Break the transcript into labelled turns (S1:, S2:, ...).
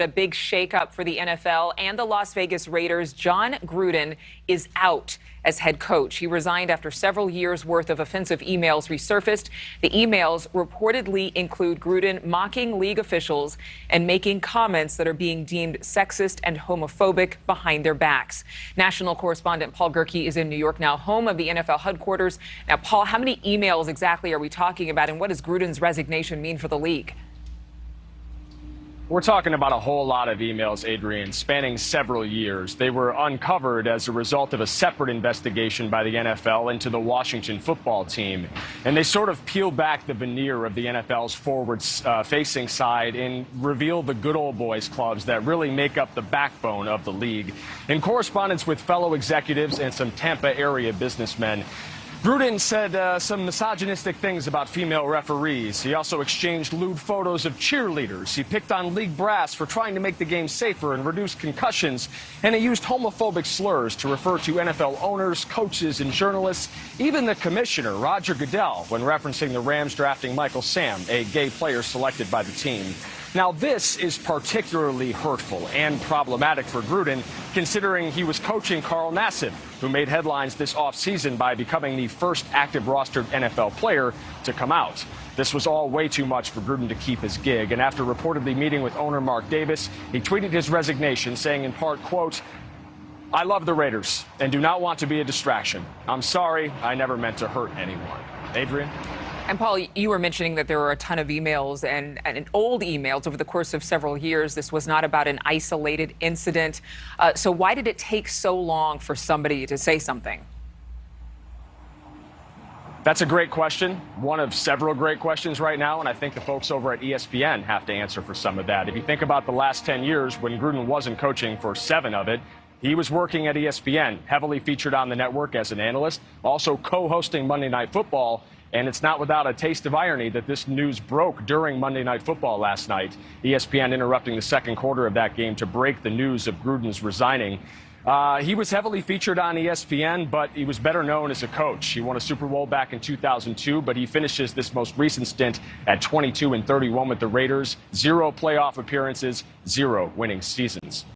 S1: A big shakeup for the NFL and the Las Vegas Raiders. John Gruden is out as head coach. He resigned after several years' worth of offensive emails resurfaced. The emails reportedly include Gruden mocking league officials and making comments that are being deemed sexist and homophobic behind their backs. National correspondent Paul Gerke is in New York now, home of the NFL headquarters. Now, Paul, how many emails exactly are we talking about, and what does Gruden's resignation mean for the league?
S2: We're talking about a whole lot of emails, Adrian, spanning several years. They were uncovered as a result of a separate investigation by the NFL into the Washington football team. And they sort of peel back the veneer of the NFL's forward-facing side and reveal the good old boys clubs that really make up the backbone of the league. In correspondence with fellow executives and some Tampa area businessmen, Gruden said some misogynistic things about female referees. He also exchanged lewd photos of cheerleaders. He picked on league brass for trying to make the game safer and reduce concussions. And he used homophobic slurs to refer to NFL owners, coaches, and journalists, even the commissioner, Roger Goodell, when referencing the Rams drafting Michael Sam, a gay player selected by the team. Now, this is particularly hurtful and problematic for Gruden, considering he was coaching Carl Nassib, who made headlines this offseason by becoming the first active rostered NFL player to come out. This was all way too much for Gruden to keep his gig, and after reportedly meeting with owner Mark Davis, he tweeted his resignation, saying in part, quote, "I love the Raiders and do not want to be a distraction. I'm sorry, I never meant to hurt anyone." Adrian?
S1: And Paul, you were mentioning that there were a ton of emails and old emails over the course of several years. This was not about an isolated incident. So why did it take so long for somebody to say something?
S2: That's a great question, one of several great questions right now, and I think the folks over at ESPN have to answer for some of that. If you think about the last 10 years, when Gruden wasn't coaching for 7 of it, he was working at ESPN, heavily featured on the network as an analyst, also co-hosting Monday Night Football. And it's not without a taste of irony that this news broke during Monday Night Football last night. ESPN interrupting the second quarter of that game to break the news of Gruden's resigning. He was heavily featured on ESPN, but he was better known as a coach. He won a Super Bowl back in 2002, but he finishes this most recent stint at 22-31 with the Raiders. 0 playoff appearances, 0 winning seasons.